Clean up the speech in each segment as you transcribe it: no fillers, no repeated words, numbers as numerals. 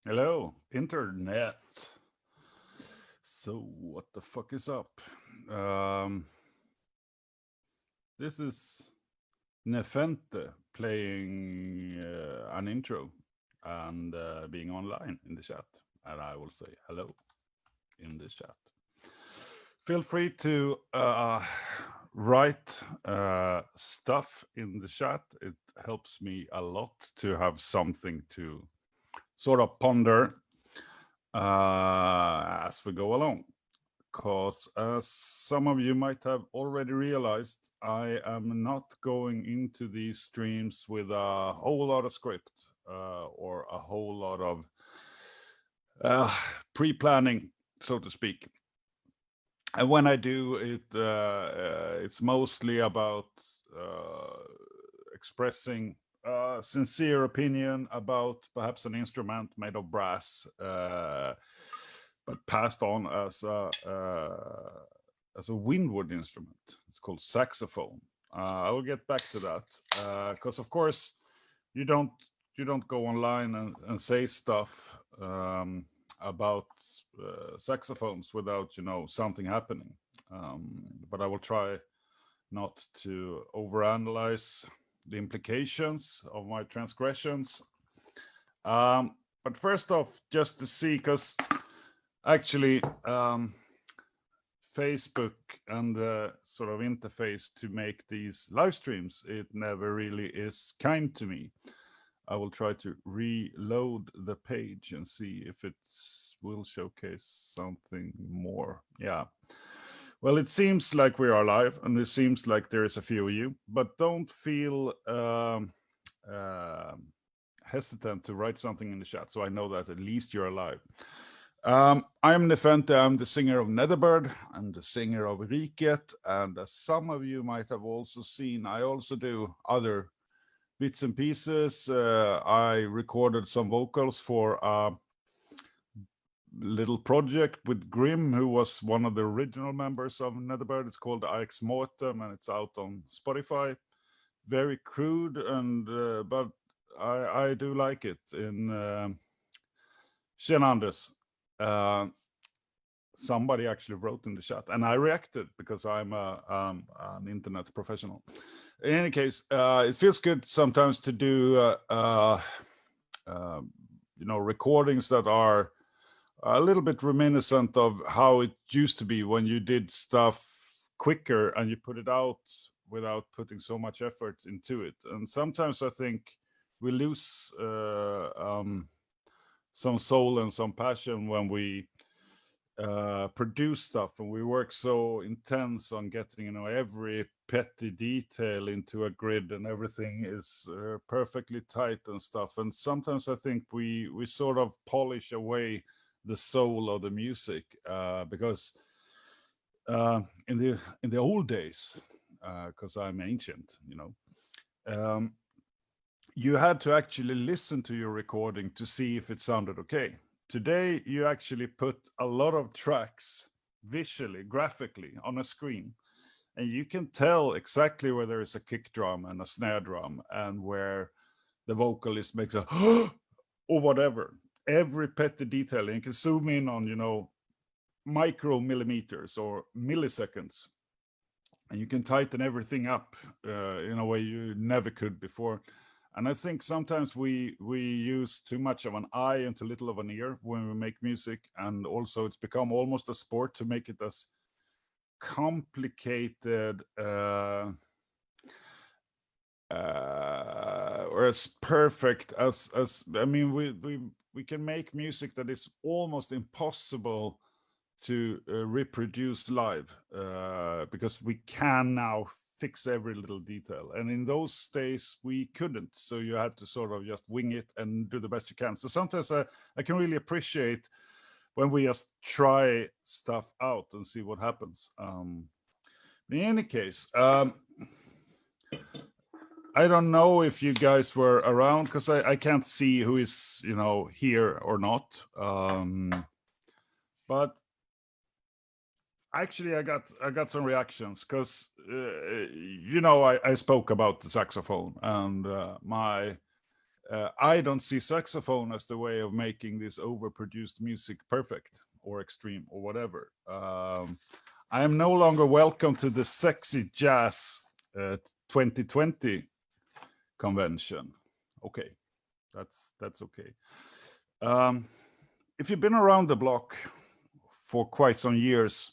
Hello, internet. So what the fuck is up? Um, this is Nephente playing an intro and being online in the chat. And I will say hello in the chat. Feel free to write stuff in the chat. It helps me a lot to have something to sort of ponder as we go along. Because as some of you might have already realized, I am not going into these streams with a whole lot of script or a whole lot of pre-planning, so to speak. And when I do it, it's mostly about expressing sincere opinion about perhaps an instrument made of brass, but passed on as a windwood instrument. It's called saxophone. I will get back to that because, of course, you don't go online and say stuff about saxophones without something happening. But I will try not to overanalyze the implications of my transgressions. But first off, just to see, because actually Facebook and the sort of interface to make these live streams, it never really is kind to me. I will try to reload the page and see if it will showcase something more. Yeah. Well, it seems like we are live, and it seems like there is a few of you, but don't feel hesitant to write something in the chat, so I know that at least you're alive. I'm Nephente. I'm the singer of NETHERBIRD. I'm the singer of RIKET, and as some of you might have also seen, I also do other bits and pieces. I recorded some vocals for a little project with Grim, who was one of the original members of NETHERBIRD. It's called IX Mortem, and it's out on Spotify. Very crude, and but I do like it. In Anders, somebody actually wrote in the chat, and I reacted because I'm an internet professional. In any case, it feels good sometimes to do recordings that are a little bit reminiscent of how it used to be when you did stuff quicker and you put it out without putting so much effort into it. And sometimes I think we lose some soul and some passion when we produce stuff and we work so intense on getting every petty detail into a grid and everything is perfectly tight and stuff. And sometimes I think we sort of polish away the soul of the music because in the old days, because I'm ancient, you had to actually listen to your recording to see if it sounded okay. Today, you actually put a lot of tracks visually, graphically on a screen, and you can tell exactly where there is a kick drum and a snare drum and where the vocalist makes a or whatever. Every petty detail, and you can zoom in on, micro millimeters or milliseconds, and you can tighten everything up in a way you never could before. And I think sometimes we use too much of an eye and too little of an ear when we make music. And also it's become almost a sport to make it as complicated or as perfect as I mean, we can make music that is almost impossible to reproduce live because we can now fix every little detail, and in those days we couldn't, so you had to sort of just wing it and do the best you can. So sometimes I can really appreciate when we just try stuff out and see what happens. In any case, I don't know if you guys were around because I can't see who is here or not, but actually, I got some reactions because I spoke about the saxophone and my I don't see saxophone as the way of making this overproduced music perfect or extreme or whatever. I am no longer welcome to the sexy jazz 2020 convention. Okay, that's okay. If you've been around the block for quite some years,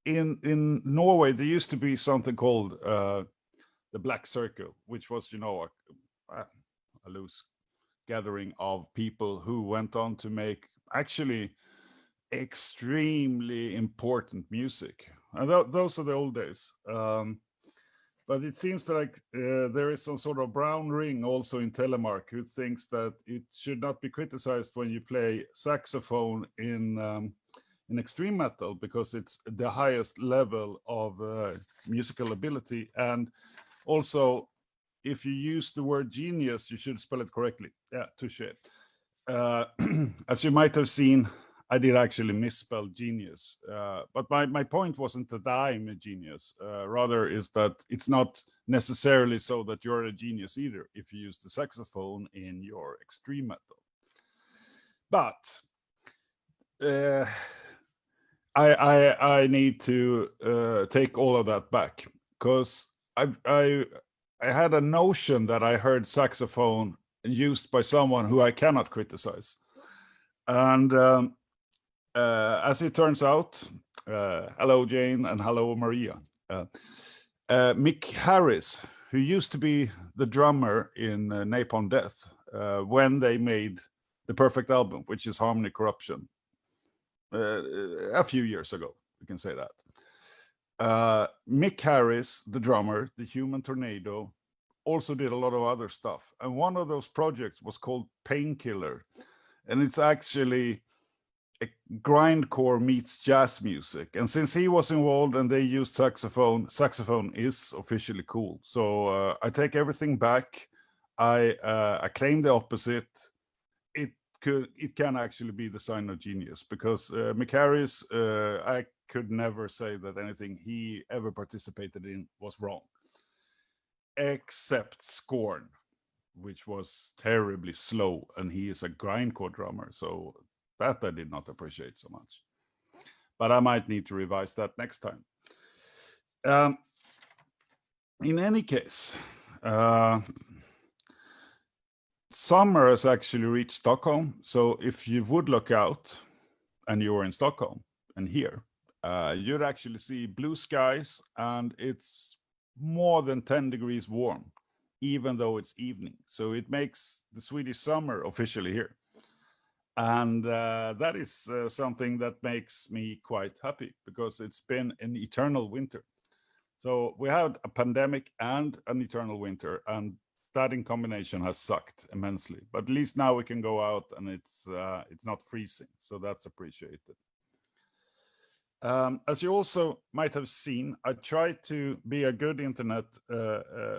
in Norway there used to be something called the Black Circle, which was, you know, a loose gathering of people who went on to make actually extremely important music. And those are the old days. But it seems like there is some sort of brown ring also in Telemark who thinks that it should not be criticized when you play saxophone in extreme metal, because it's the highest level of musical ability. And also, if you use the word genius, you should spell it correctly. Yeah, touche. As you might have seen, I did actually misspell genius. But my point wasn't that I'm a genius. Rather is that it's not necessarily so that you're a genius either if you use the saxophone in your extreme metal. But I need to take all of that back, because I had a notion that I heard saxophone used by someone who I cannot criticize. And as it turns out, hello Jane and hello Maria. Mick Harris, who used to be the drummer in Napalm Death when they made the perfect album, which is Harmony Corruption, a few years ago, we can say that. Mick Harris, the drummer, the Human Tornado, also did a lot of other stuff. And one of those projects was called Painkiller. And it's actually a grindcore meets jazz music. And since he was involved and they used saxophone is officially cool. So I take everything back. I claim the opposite. It can actually be the sign of genius, because Mick Harris, I could never say that anything he ever participated in was wrong, except Scorn, which was terribly slow, and he is a grindcore drummer, so that I did not appreciate so much. But I might need to revise that next time. In any case, summer has actually reached Stockholm. So if you would look out and you were in Stockholm and here, you'd actually see blue skies, and it's more than 10 degrees warm, even though it's evening. So it makes the Swedish summer officially here. And that is something that makes me quite happy, because it's been an eternal winter. So we had a pandemic and an eternal winter, and that in combination has sucked immensely. But at least now we can go out and it's not freezing, so that's appreciated. As you also might have seen, I tried to be a good internet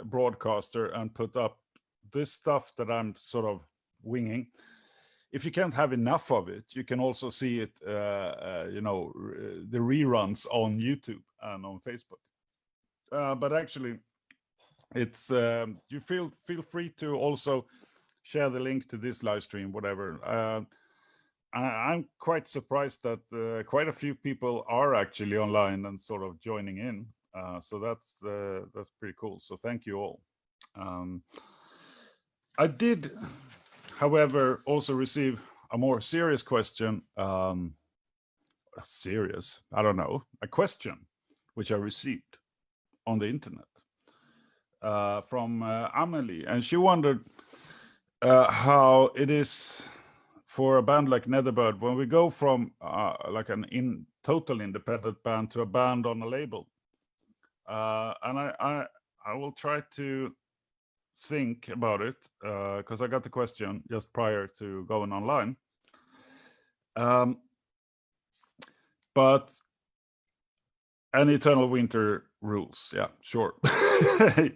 broadcaster and put up this stuff that I'm sort of winging. If you can't have enough of it, you can also see it, the reruns on YouTube and on Facebook. But actually, it's you feel free to also share the link to this live stream, whatever. I'm quite surprised that quite a few people are actually online and sort of joining in. So that's pretty cool. So thank you all. I did, however, also receive a more serious question. Serious? I don't know. A question which I received on the internet from Amelie, and she wondered how it is for a band like NETHERBIRD when we go from like an total independent band to a band on a label. And I will try to think about it, because I got the question just prior to going online. But an eternal winter rules. Yeah, sure.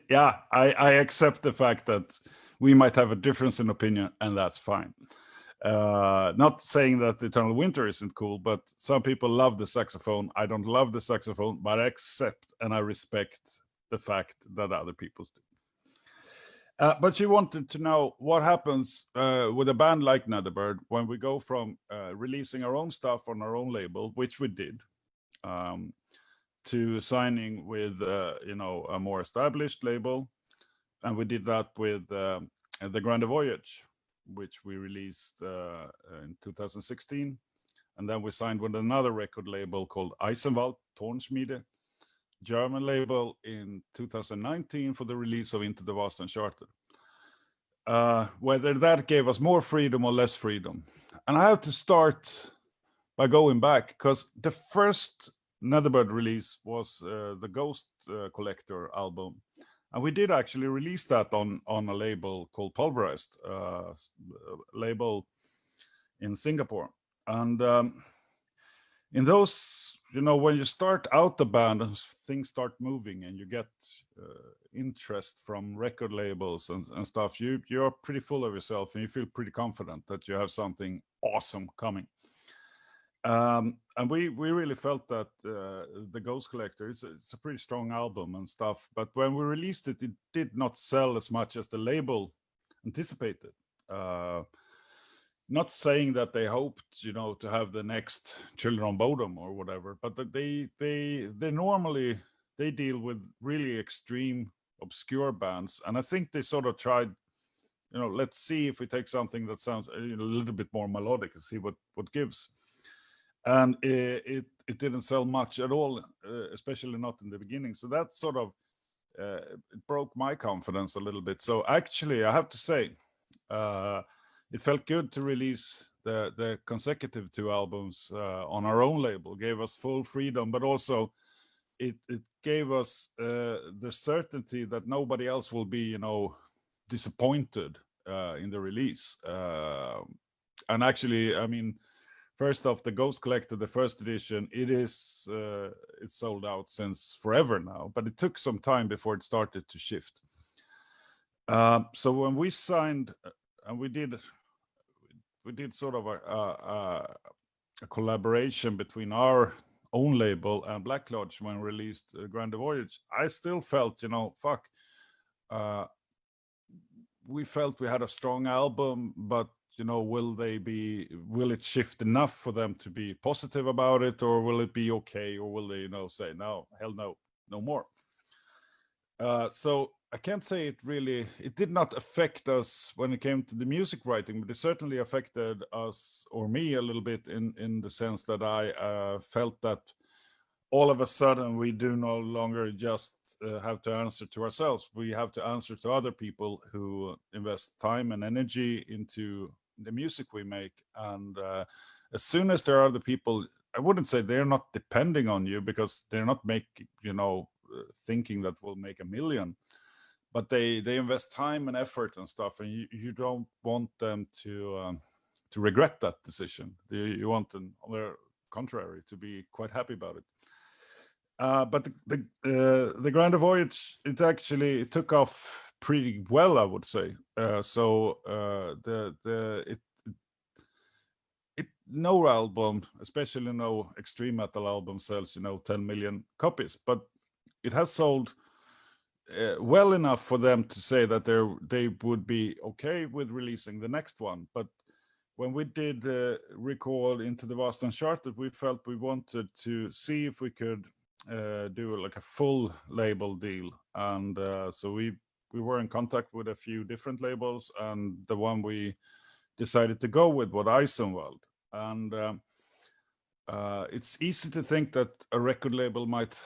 Yeah, I accept the fact that we might have a difference in opinion, and that's fine. Not saying that eternal winter isn't cool, but some people love the saxophone. I don't love the saxophone, but I accept and I respect the fact that other people do. But you wanted to know what happens with a band like NETHERBIRD when we go from releasing our own stuff on our own label, which we did, to signing with a more established label, and we did that with the Grand Voyage, which we released in 2016, and then we signed with another record label called Eisenwald Tonschmiede, German label, in 2019 for the release of Into the Vast Uncharted. Whether that gave us more freedom or less freedom. And I have to start by going back, because the first NETHERBIRD release was the Ghost Collector album. And we did actually release that on a label called Pulverized, label in Singapore. And in those, when you start out the band and things start moving and you get interest from record labels and stuff, you're pretty full of yourself and you feel pretty confident that you have something awesome coming. And we really felt that the Ghost Collector, it's a pretty strong album and stuff. But when we released it, it did not sell as much as the label anticipated. Not saying that they hoped, to have the next Children on Bodom or whatever, but that they normally deal with really extreme, obscure bands, and I think they sort of tried, let's see if we take something that sounds a little bit more melodic and see what gives. And it didn't sell much at all, especially not in the beginning. So that sort of it broke my confidence a little bit. So actually, I have to say, it felt good to release the consecutive 2 albums on our own label. Gave us full freedom, but also it gave us the certainty that nobody else will be, disappointed in the release. And actually, I mean, first off, the Ghost Collector, the first edition, it's sold out since forever now, but it took some time before it started to shift. So when we signed, and we did sort of a collaboration between our own label and Black Lodge when we released Grand Voyage, I still felt, we felt we had a strong album, but will it shift enough for them to be positive about it, or will it be okay, or will they, say, no, hell no, no more. So I can't say it did not affect us when it came to the music writing, but it certainly affected us, or me, a little bit in the sense that I felt that all of a sudden we do no longer just have to answer to ourselves. We have to answer to other people who invest time and energy into the music we make. And as soon as there are other people, I wouldn't say they're not depending on you, because they're not making, thinking that we'll make $1 million, but they invest time and effort and stuff, and you don't want them to regret that decision. You want them, on the contrary, to be quite happy about it. But the Grand Voyage, it took off pretty well, I would say. So no album, especially no extreme metal album, sells 10 million copies, but it has sold well enough for them to say that they would be okay with releasing the next one. But when we did record Into the Vast Uncharted, we felt we wanted to see if we could do like a full label deal, and so we were in contact with a few different labels, and the one we decided to go with was Eisenwald. And it's easy to think that a record label might,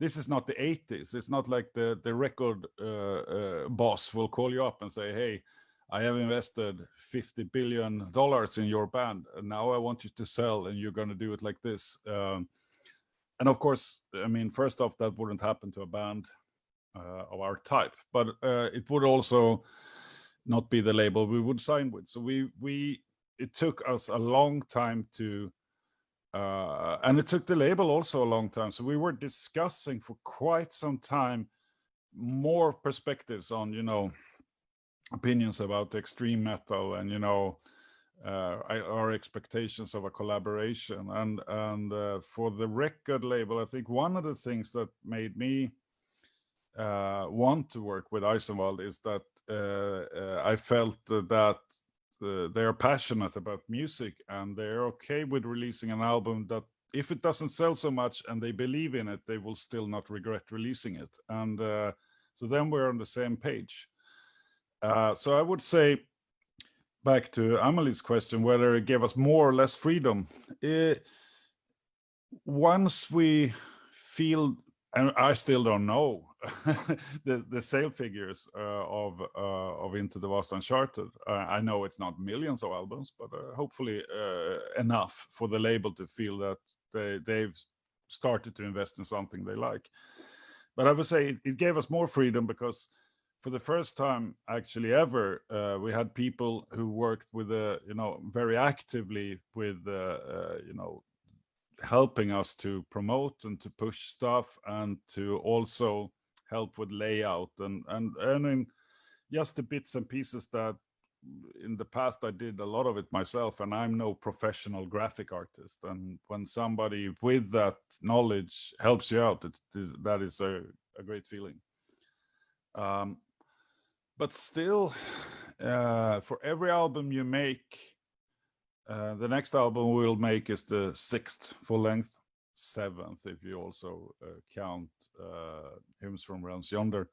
this is not the 80s. It's not like the record boss will call you up and say, hey, I have invested $50 billion in your band, and now I want you to sell, and you're going to do it like this. And of course, I mean, first off, that wouldn't happen to a band of our type, but it would also not be the label we would sign with. So it took us a long time to, and it took the label also a long time. So we were discussing for quite some time more perspectives on, opinions about extreme metal, and our expectations of a collaboration. And for the record label, I think one of the things that made me want to work with Eisenwald is that I felt that they are passionate about music, and they're okay with releasing an album that if it doesn't sell so much and they believe in it, they will still not regret releasing it. And so then we're on the same page. So I would say, back to Amelie's question, whether it gave us more or less freedom. Once we feel, and I still don't know the sale figures of Into the Vast Uncharted. I know it's not millions of albums, but hopefully enough for the label to feel that they've started to invest in something they like. But I would say it gave us more freedom because for the first time actually ever, we had people who worked with very actively with helping us to promote and to push stuff, and to also help with layout and earning just the bits and pieces that in the past I did a lot of it myself, and I'm no professional graphic artist. And when somebody with that knowledge helps you out, that is a great feeling. But still, for every album you make, the next album we'll make is the 6th full length, 7th if you also count Hymns from Realms Yonder.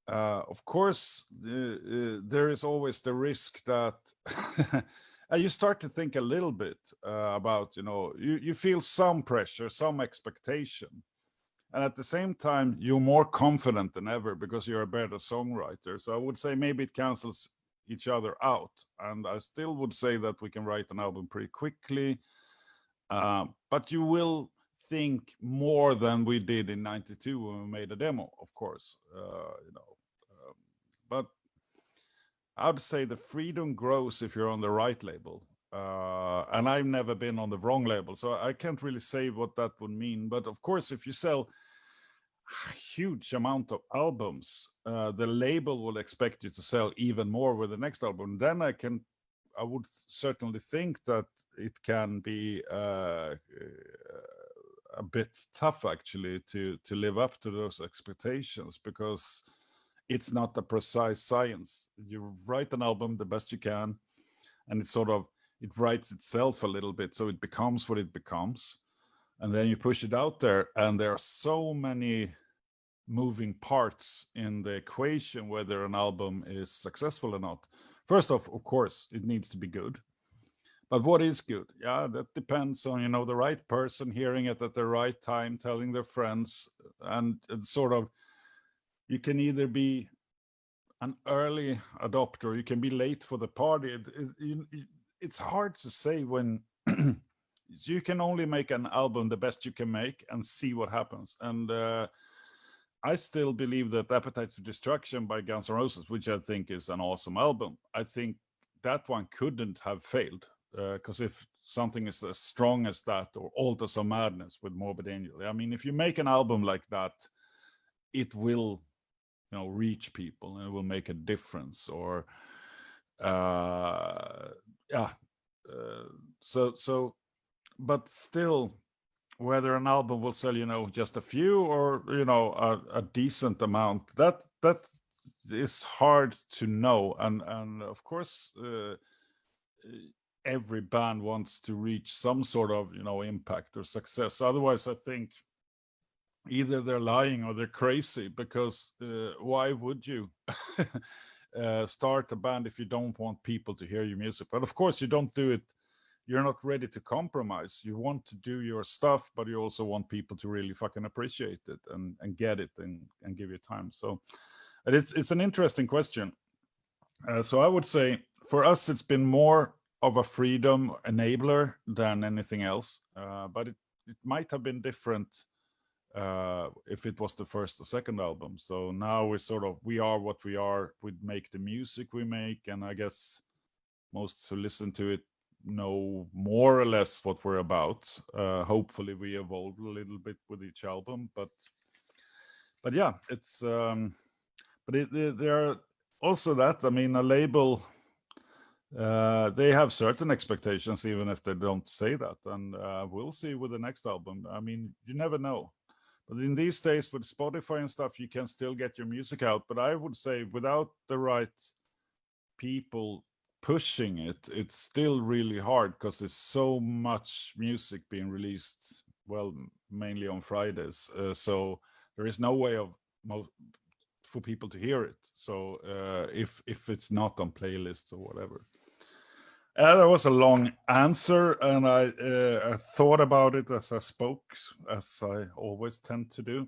Of course, there is always the risk that you start to think a little bit about, you feel some pressure, some expectation. And at the same time, you're more confident than ever because you're a better songwriter. So I would say maybe it cancels each other out. And I still would say that we can write an album pretty quickly. But you will think more than we did in '92 when we made a demo, of course. But I would say the freedom grows if you're on the right label. And I've never been on the wrong label, so I can't really say what that would mean. But of course, if you sell a huge amount of albums, the label will expect you to sell even more with the next album. Then I would certainly think that it can be a bit tough actually to live up to those expectations, because it's not a precise science. You write an album the best you can, and it writes itself a little bit, so it becomes what it becomes. And then you push it out there, and there are so many moving parts in the equation whether an album is successful or not. First off, of course, it needs to be good. But what is good? Yeah, that depends on, the right person hearing it at the right time, telling their friends, and you can either be an early adopter, you can be late for the party. It's hard to say when you can only make an album the best you can make and see what happens. And I still believe that Appetite for Destruction by Guns N' Roses, which I think is an awesome album, I think that one couldn't have failed, because if something is as strong as that, or Altars of Madness with Morbid Angel, I mean, if you make an album like that, it will reach people and it will make a difference. Or but still, whether an album will sell just a few or a decent amount, that is hard to know. And of course, every band wants to reach some sort of impact or success. Otherwise, I think either they're lying or they're crazy, because why would you start a band if you don't want people to hear your music? But of course, you don't do it, you're not ready to compromise. You want to do your stuff, but you also want people to really fucking appreciate it and get it and give you time. So it's an interesting question. So I would say for us, it's been more of a freedom enabler than anything else. But it might have been different if it was the first or second album. So now we are what we are. We make the music we make, and I guess most who listen to it know more or less what we're about. Hopefully we evolve a little bit with each album, but yeah, it's there are also that, I mean, a label, they have certain expectations even if they don't say that, and we'll see with the next album. I mean, you never know. But in these days with Spotify and stuff, you can still get your music out. But I would say without the right people pushing it, it's still really hard because there's so much music being released, well, mainly on Fridays. So there is no way of for people to hear it. So if it's not on playlists or whatever. That was a long answer, and I thought about it as I spoke, as I always tend to do.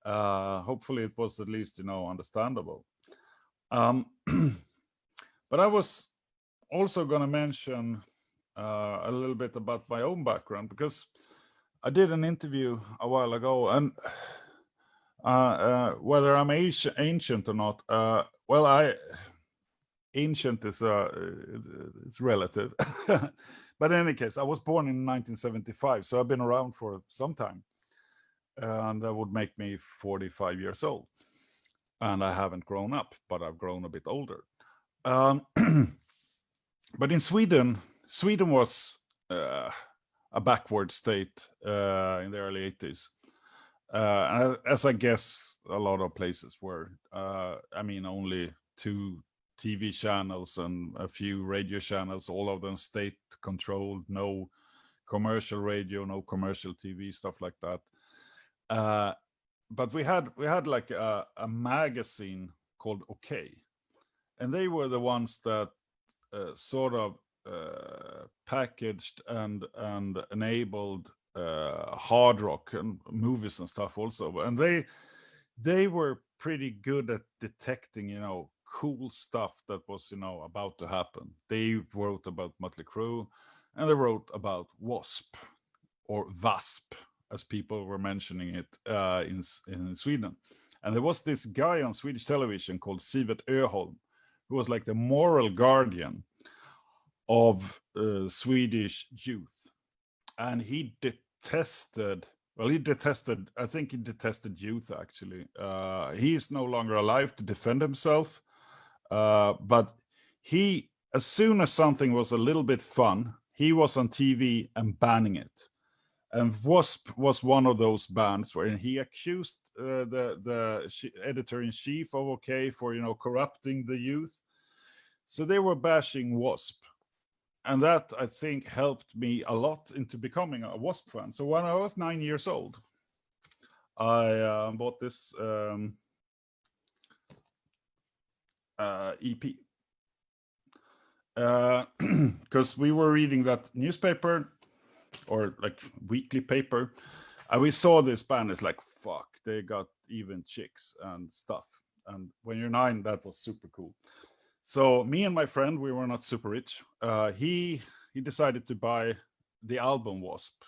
Hopefully it was at least, understandable. But I was also going to mention a little bit about my own background, because I did an interview a while ago, and whether I'm ancient or not, ancient is it's relative. But in any case, I was born in 1975, so I've been around for some time, and that would make me 45 years old. And I haven't grown up, but I've grown a bit older. But in Sweden was a backward state in the early 80s, as I guess a lot of places were. I mean, only 2 TV channels and a few radio channels, all of them state controlled, no commercial radio, no commercial TV, stuff like that. But we had like a magazine called OK, and they were the ones that sort of packaged and enabled hard rock and movies and stuff also. And they were pretty good at detecting, cool stuff that was, about to happen. They wrote about Mötley Crüe, and they wrote about Wasp, or Wasp, as people were mentioning it in Sweden. And there was this guy on Swedish television called Sivert Öholm, who was like the moral guardian of Swedish youth. And he detested youth, actually. He is no longer alive to defend himself. But as soon as something was a little bit fun, he was on TV and banning it. And Wasp was one of those bands where he accused the editor-in-chief of OK for, corrupting the youth. So they were bashing Wasp. And that, I think, helped me a lot into becoming a Wasp fan. So when I was 9 years old, I bought this EP. Because we were reading that newspaper, or like weekly paper, and we saw this band. It's like, fuck, they got even chicks and stuff. And when you're 9, that was super cool. So me and my friend, we were not super rich. He decided to buy the album Wasp,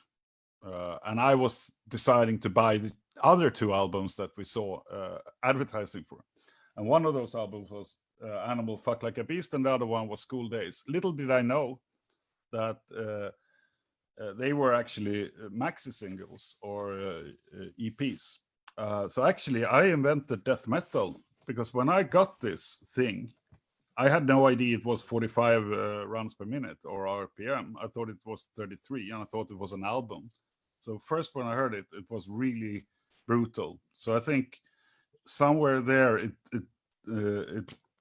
and I was deciding to buy the other 2 albums that we saw advertising for. And one of those albums was Animal Fuck Like a Beast, and the other one was School Days. Little did I know that they were actually maxi singles or EPs. So actually, I invented death metal, because when I got this thing, I had no idea it was 45 runs per minute or RPM. I thought it was 33, and I thought it was an album. So first when I heard it, it was really brutal. So I think somewhere there it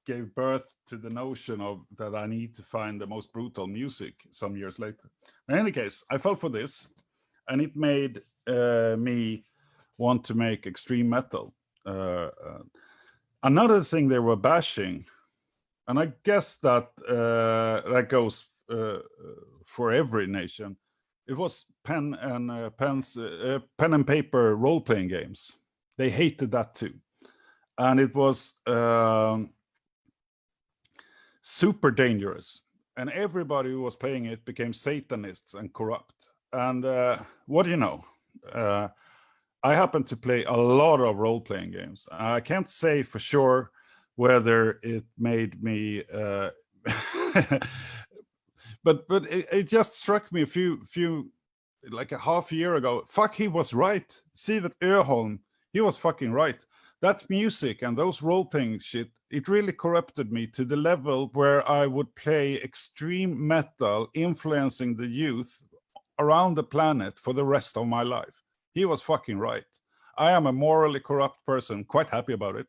gave birth to the notion of that I need to find the most brutal music some years later. In any case, I fell for this, and it made me want to make extreme metal. Another thing they were bashing, and I guess that that goes for every nation, it was pen and paper role-playing games. They hated that too. And it was super dangerous. And everybody who was playing it became Satanists and corrupt. And what do you know? I happen to play a lot of role-playing games. I can't say for sure whether it made me... but it just struck me a few like a half year ago. Fuck, he was right. Sivert Öholm, he was fucking right. That music and those role-playing shit, it really corrupted me to the level where I would play extreme metal influencing the youth around the planet for the rest of my life. He was fucking right. I am a morally corrupt person, quite happy about it.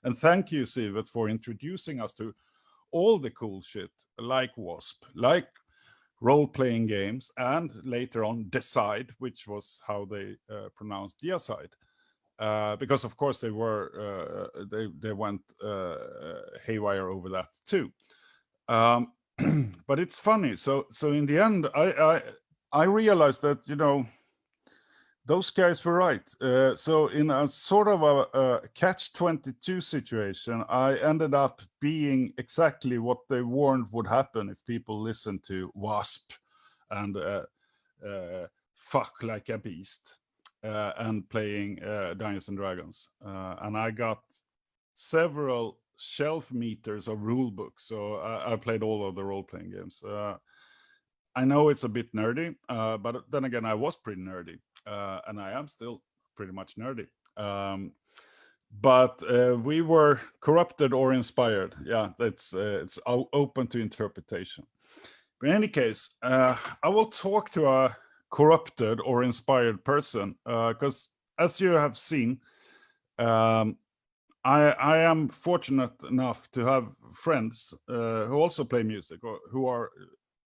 And thank you, Sivert, for introducing us to all the cool shit, like Wasp, like role-playing games, and later on Decide, which was how they pronounced Deicide. Because of course they were they went haywire over that too. But it's funny. So in the end, I realized that, you know, those guys were right. So in a sort of a catch-22 situation, I ended up being exactly what they warned would happen if people listened to Wasp and Fuck Like a Beast and playing Dungeons and Dragons. And I got several shelf meters of rule books. So I played all of the role-playing games. I know it's a bit nerdy, but then again, I was pretty nerdy. And I am still pretty much nerdy. But we were corrupted or inspired. Yeah, it's open to interpretation. But in any case, I will talk to a corrupted or inspired person because, as you have seen, I am fortunate enough to have friends who also play music, or who are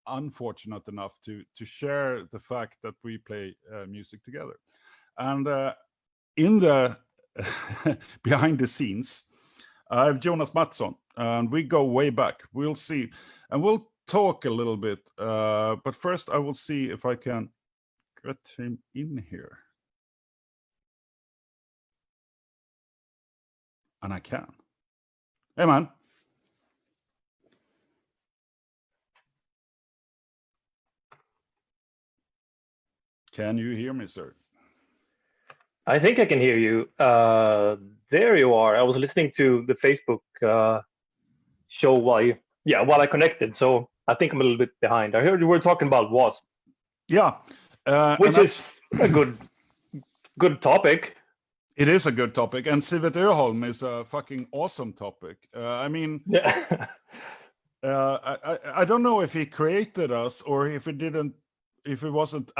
unfortunate enough to share the fact that we play music together. And in the behind the scenes, I have Jonas Mattsson, and we go way back. We'll see, and we'll talk a little bit. But first, I will see if I can get him in here. And I can. Hey, man. Can you hear me, sir? I think I can hear you. There you are. I was listening to the Facebook show while I connected. So I think I'm a little bit behind. I heard you were talking about Wasp. Yeah. Which is a good topic. It is a good topic. And Sivert Öholm is a fucking awesome topic. I mean, yeah. I don't know if he created us or if he wasn't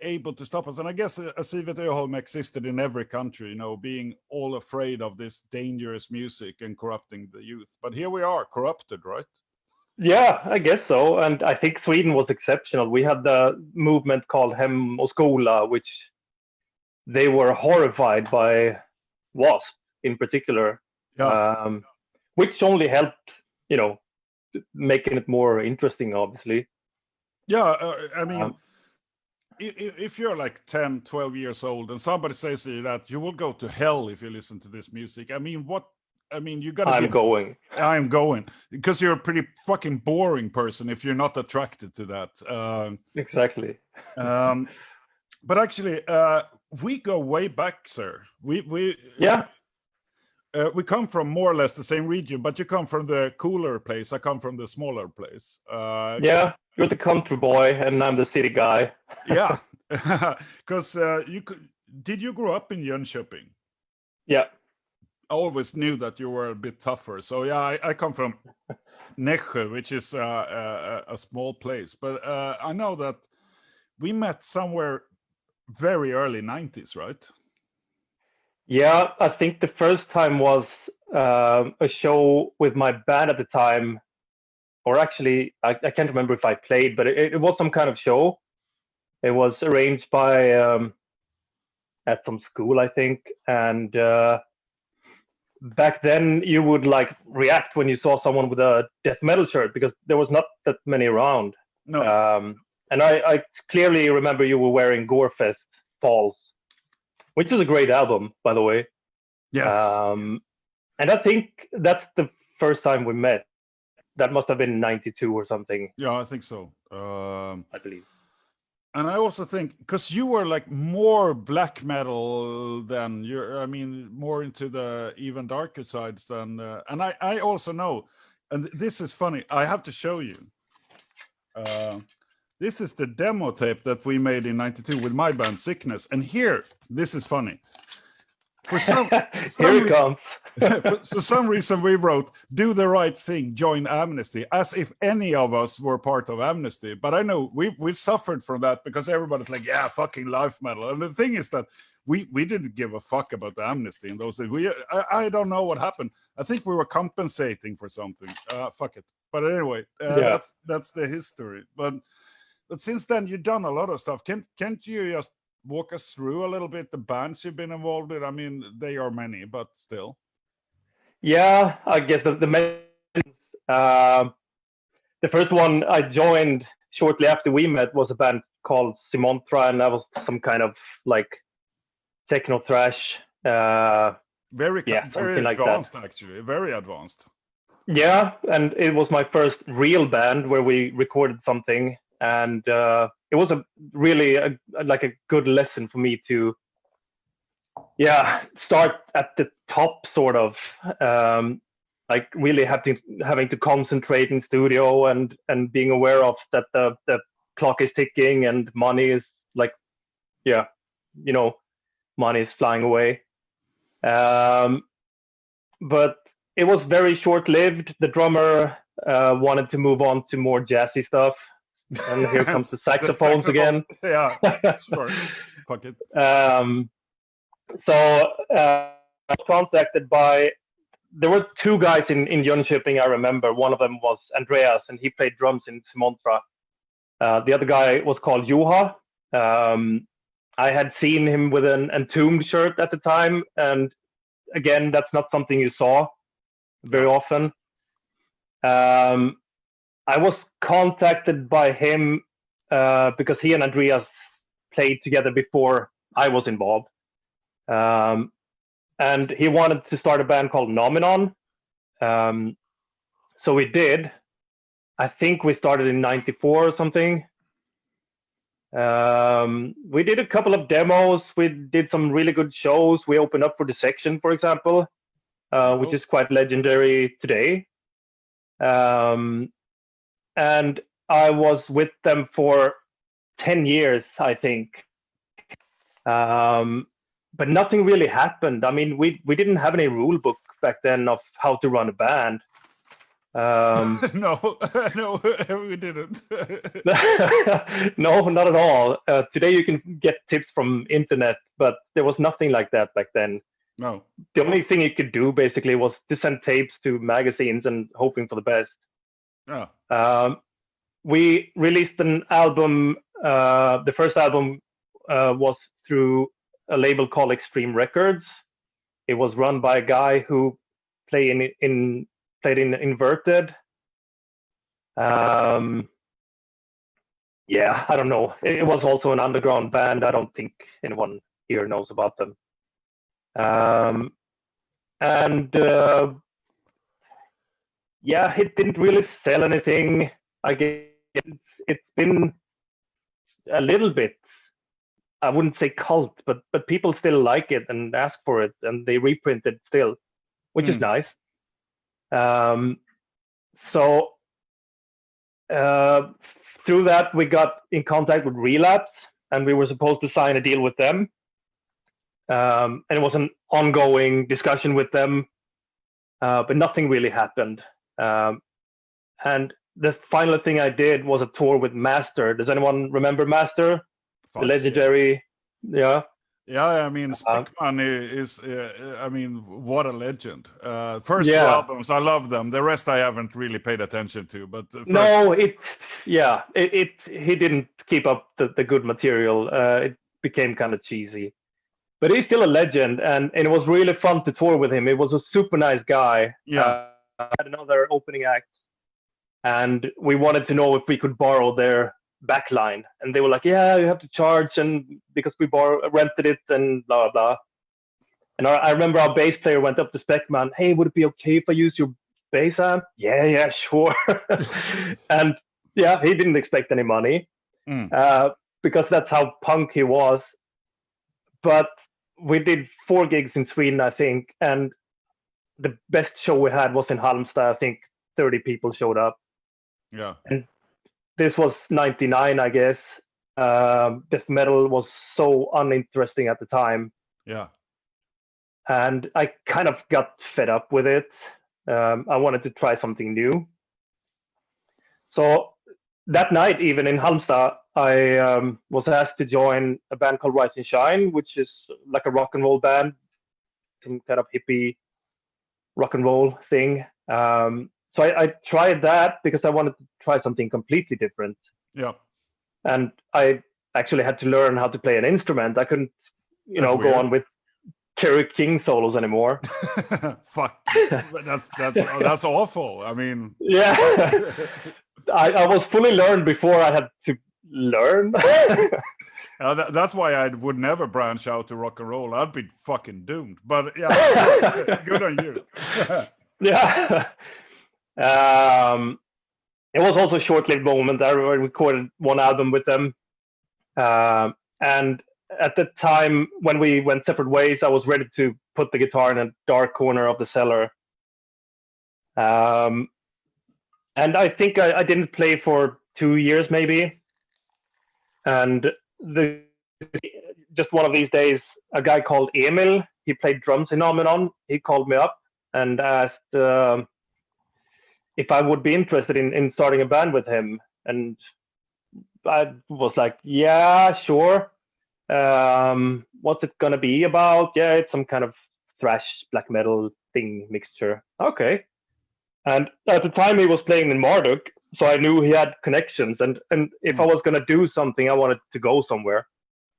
able to stop us. And I guess Sivert Öholm existed in every country, you know, being all afraid of this dangerous music and corrupting the youth. But here we are, corrupted, right? Yeah, I guess so. And I think Sweden was exceptional. We had the movement called Hem och Skola, which they were horrified by Wasp in particular, which only helped, you know, making it more interesting, obviously. Yeah, I mean, if you're like 10, 12 years old and somebody says to you that you will go to hell if you listen to this music, I mean, you gotta I'm going because you're a pretty fucking boring person if you're not attracted to that. Exactly. But actually, we go way back, sir. We come from more or less the same region, but you come from the cooler place. I come from the smaller place. Yeah, you're the country boy, and I'm the city guy. Yeah, because did you grow up in Jönköping? Yeah. I always knew that you were a bit tougher. So yeah, I come from Nässjö, which is a small place. But I know that we met somewhere very early 90s, right? Yeah, I think the first time was a show with my band at the time, or actually, I can't remember if I played, but it was some kind of show. It was arranged by at some school, I think, and back then you would like react when you saw someone with a death metal shirt because there was not that many around. No. And I clearly remember you were wearing Gorefest Falls, which is a great album, by the way. Yes. And I think that's the first time we met. That must have been 92 or something. Yeah, I think so. I believe. And I also think, because you were like more black metal than more into the even darker sides than, and I also know, and this is funny, I have to show you. This is the demo tape that we made in 92 with my band Sickness. And here, this is funny. For some, Here it comes. for some reason, we wrote "Do the right thing, join Amnesty," as if any of us were part of Amnesty. But I know we suffered from that because everybody's like, "Yeah, fucking life metal." And the thing is that we didn't give a fuck about the Amnesty in those days. I don't know what happened. I think we were compensating for something. Fuck it. But anyway, that's the history. But since then, you've done a lot of stuff. Can't you just walk us through a little bit the bands you've been involved in? I mean, they are many, but still. Yeah, I guess the first one I joined shortly after we met was a band called Simontra, and that was some kind of like techno thrash. Very advanced, like actually. Very advanced. Yeah, and it was my first real band where we recorded something, and it was really a good lesson for me to start at the top, sort of, like really having to concentrate in studio and being aware of that the clock is ticking and money is like, money is flying away. But it was very short-lived. The drummer wanted to move on to more jazzy stuff. And here comes the saxophones again. Yeah, sure. Fuck it. So I was contacted by, there were two guys in Jönköping, I remember. One of them was Andreas, and he played drums in Simontra. The other guy was called Juha. I had seen him with an Entombed shirt at the time. And again, that's not something you saw very often. I was contacted by him because he and Andreas played together before I was involved. And he wanted to start a band called Nominon. So we did. I think we started in '94 or something. We did a couple of demos. We did some really good shows. We opened up for The Section, for example, which is quite legendary today. And I was with them for 10 years, I think. But nothing really happened. I mean, we didn't have any rule book back then of how to run a band. No, we didn't. No, not at all. Today you can get tips from internet, but there was nothing like that back then. No. The only thing you could do basically was to send tapes to magazines and hoping for the best. Yeah. We released an album. The first album was through a label called Extreme Records. It was run by a guy who played in Inverted. I don't know. It was also an underground band. I don't think anyone here knows about them. It didn't really sell anything. I guess it's been a little bit, I wouldn't say cult, but people still like it and ask for it, and they reprint it still, which is nice. So through that, we got in contact with Relapse, and we were supposed to sign a deal with them. And it was an ongoing discussion with them, but nothing really happened. And the final thing I did was a tour with Master. Does anyone remember Master? The legendary, Yeah, I mean, Speckman is, I mean, what a legend. First two albums, I love them. The rest I haven't really paid attention to. But he didn't keep up the good material. It became kind of cheesy. But he's still a legend, and it was really fun to tour with him. It was a super nice guy. Yeah. Had another opening act, and we wanted to know if we could borrow their backline, and they were like, "Yeah, you have to charge," and because we rented it and blah blah blah. And I remember our bass player went up to Speckman, "Hey, would it be okay if I use your bass amp?" Yeah, sure. And he didn't expect any money because that's how punk he was. But we did 4 gigs in Sweden, I think, and the best show we had was in Halmstad. I think 30 people showed up. Yeah. And this was 99, I guess. Death metal was so uninteresting at the time. Yeah. and I kind of got fed up with it. I wanted to try something new. So that night, even in Halmstad, I was asked to join a band called Rise and Shine, which is like a rock and roll band, some kind of hippie rock and roll thing. So I tried that because I wanted to try something completely different. Yeah. And I actually had to learn how to play an instrument. I couldn't, go on with Kerry King solos anymore. Fuck. That's awful. I mean. Yeah. I was fully learned before I had to learn. That's why I would never branch out to rock and roll. I'd be fucking doomed. But yeah, good on you. Yeah. It was also a short-lived moment. I recorded one album with them. And at the time when we went separate ways, I was ready to put the guitar in a dark corner of the cellar. And I think I didn't play for 2 years maybe. And just one of these days, a guy called Emil, he played drums in Nomenon. He called me up and asked if I would be interested in starting a band with him. And I was like, yeah, sure. What's it gonna be about? Yeah, it's some kind of thrash black metal thing mixture. Okay. And at the time he was playing in Marduk, so I knew he had connections. And if I was gonna do something, I wanted to go somewhere.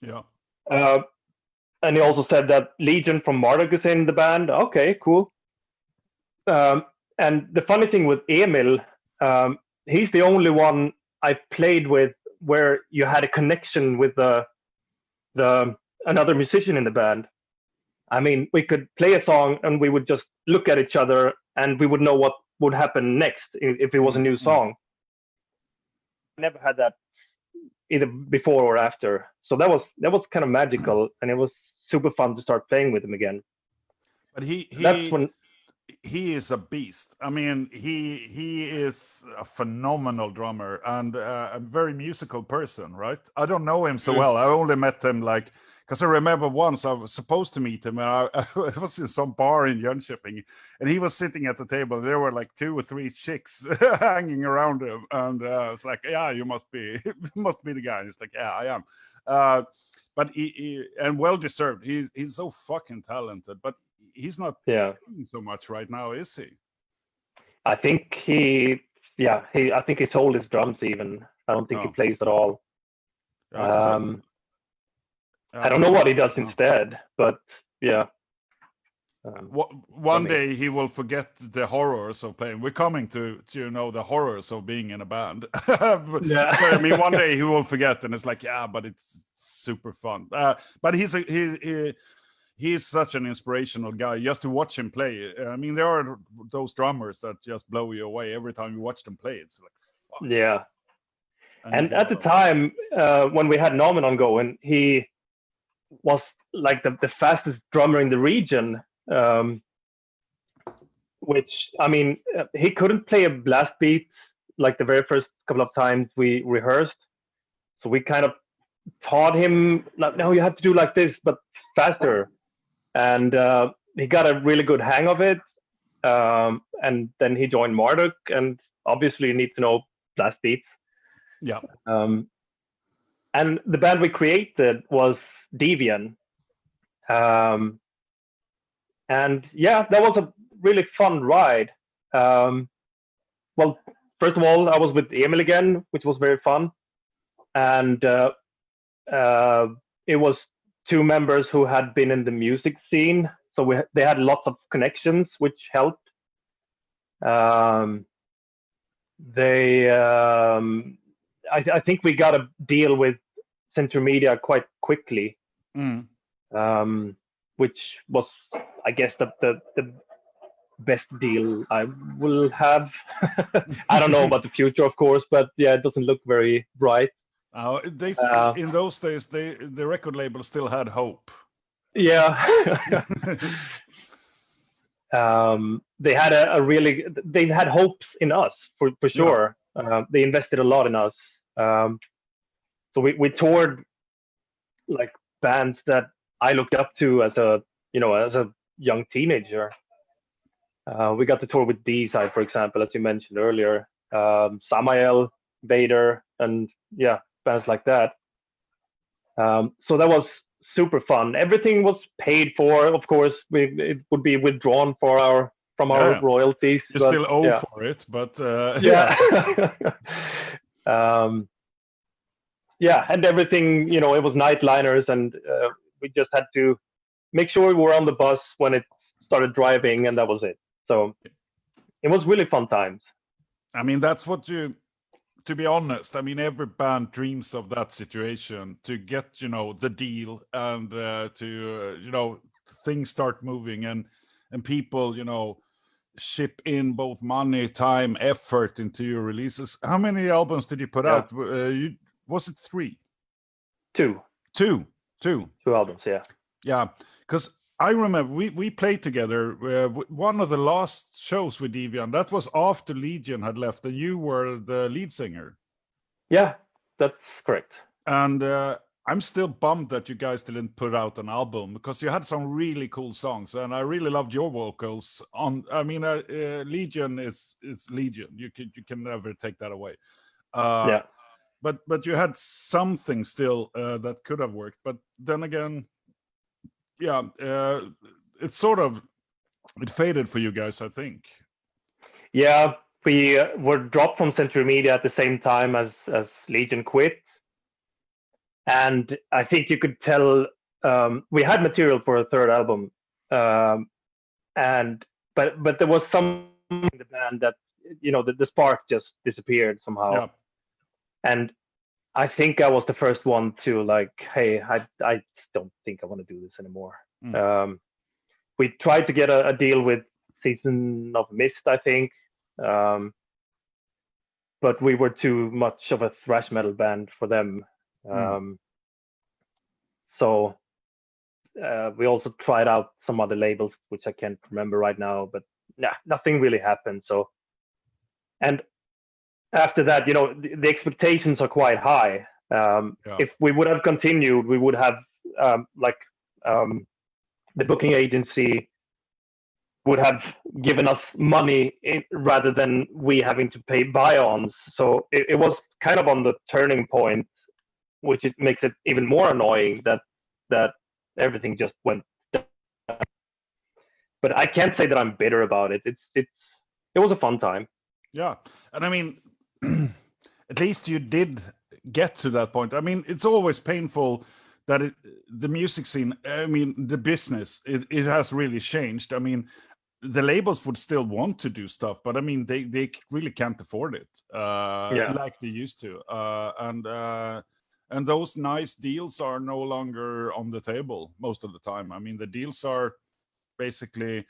Yeah. And he also said that Legion from Marduk is in the band. Okay, cool. And the funny thing with Emil, he's the only one I played with where you had a connection with another musician in the band. I mean, we could play a song and we would just look at each other and we would know what would happen next if it was a new song. Never had that either before or after. So that was kind of magical, and it was super fun to start playing with him again. But that's when he is a beast. I mean, he is a phenomenal drummer and a very musical person, right? I don't know him so well. I only met him because I remember once I was supposed to meet him, and I was in some bar in Jönköping, and he was sitting at the table. There were like 2 or 3 chicks hanging around him, and I was like, "Yeah, you must be the guy." And he's like, "Yeah, I am." But he and well deserved. He's so fucking talented, but he's not doing so much right now, is he? I think I think he sold his drums even. I don't think he plays at all. I don't know what he does instead, but yeah. One day he will forget the horrors of playing. We're coming to the horrors of being in a band. Yeah. I mean, one day he will forget, and it's like, yeah, but it's super fun. But he's such an inspirational guy. Just to watch him play. I mean, there are those drummers that just blow you away every time you watch them play. It's like, fuck. Yeah. And at the time when we had Nomenon going, he was like the fastest drummer in the region. Which, I mean, he couldn't play a blast beat like the very first couple of times we rehearsed. So we kind of taught him, like, no, you have to do like this, but faster. And he got a really good hang of it. And then he joined Marduk, and obviously you need to know blast beats. Yeah. And the band we created was Devian. And yeah, that was a really fun ride. Well, first of all, I was with Emil again, which was very fun. And it was 2 members who had been in the music scene. So they had lots of connections, which helped. I think we got a deal with Century Media quite quickly. Which was, I guess, the best deal I will have. I don't know about the future, of course, but yeah, it doesn't look very bright. In those days, the record label still had hope. Yeah. They had they had hopes in us for sure. Yeah. They invested a lot in us. So we toured like bands that I looked up to as a young teenager. We got to tour with D-Side, for example, as you mentioned earlier, Samael, Vader, and yeah, bands like that. So that was super fun. Everything was paid for, of course. It would be withdrawn from our royalties. You still owe for it, but yeah. Yeah, and everything, it was nightliners, and we just had to make sure we were on the bus when it started driving, and that was it. So it was really fun times. I mean, that's what to be honest, I mean, every band dreams of that situation, to get, the deal, and to, things start moving, and people, ship in both money, time, effort into your releases. How many albums did you put out? Was it 3? 2. 2 albums, yeah. Yeah, because I remember we played together one of the last shows with Deviant. That was after Legion had left, and you were the lead singer. Yeah, that's correct. And I'm still bummed that you guys didn't put out an album, because you had some really cool songs, and I really loved your vocals on. I mean, Legion is Legion. You can never take that away. Yeah. But you had something still that could have worked. But then again, yeah, it faded for you guys, I think. Yeah, we were dropped from Century Media at the same time as Legion quit, and I think you could tell we had material for a third album, but there was something in the band that the spark just disappeared somehow. Yeah. And I think I was the first one to like, hey, I don't think I want to do this anymore. We tried to get a deal with Season of Mist, I think, but we were too much of a thrash metal band for them. So we also tried out some other labels, which I can't remember right now, but nothing really happened. So, and after that, the expectations are quite high. If we would have continued, we would have the booking agency would have given us money rather than we having to pay buy-ons. So it was kind of on the turning point, which makes it even more annoying that everything just went down. But I can't say that I'm bitter about it. It was a fun time. Yeah, and I mean, at least you did get to that point. I mean, it's always painful that the music scene, I mean, the business, it has really changed. I mean, the labels would still want to do stuff, but I mean, they really can't afford it like they used to. And those nice deals are no longer on the table most of the time. I mean, the deals are basically,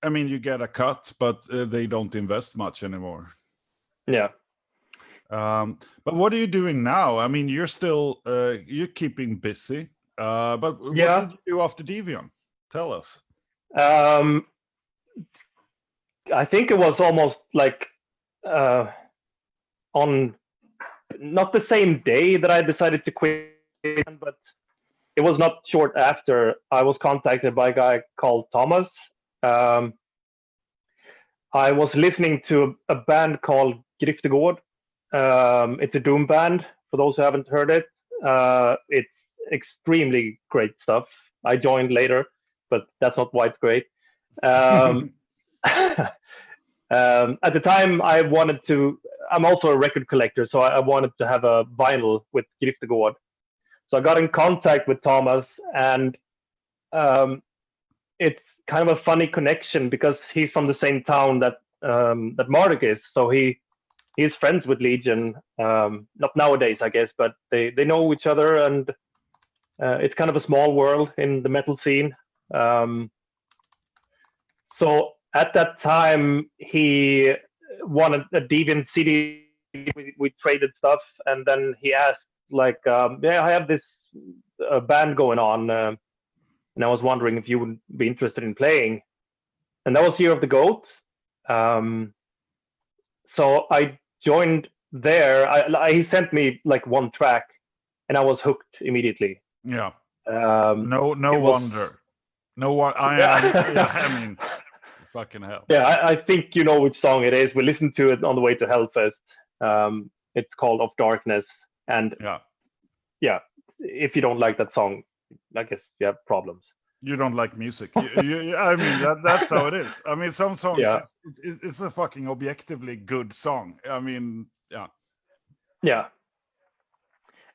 I mean, you get a cut, but they don't invest much anymore. Yeah. But what are you doing now? I mean, you're still you're keeping busy. But what did you do after Deviant? Tell us. I think it was almost like on not the same day that I decided to quit, but it was not short after. I was contacted by a guy called Thomas. I was listening to a band called Griftegård. It's a doom band, for those who haven't heard it. It's extremely great stuff. I joined later, but that's not why it's great. At the time, I'm also a record collector, so I wanted to have a vinyl with Griftegård. So I got in contact with Thomas, and it's kind of a funny connection because he's from the same town that Marduk is. So he's friends with Legion, not nowadays, I guess, but they know each other, and it's kind of a small world in the metal scene. So at that time, he wanted a Deviant CD. We traded stuff, and then he asked, like, I have this band going on, and I was wondering if you would be interested in playing. And that was Year of the Goat. So I joined there. He sent me like one track, and I was hooked immediately. Yeah. No wonder. No one. I mean, fucking hell. Yeah, I think you know which song it is. We listened to it on the way to Hellfest. It's called Of Darkness. And yeah, if you don't like that song, I guess you have problems. You don't like music. I mean, that's how it is. I mean, some songs, it's a fucking objectively good song. I mean, yeah. Yeah.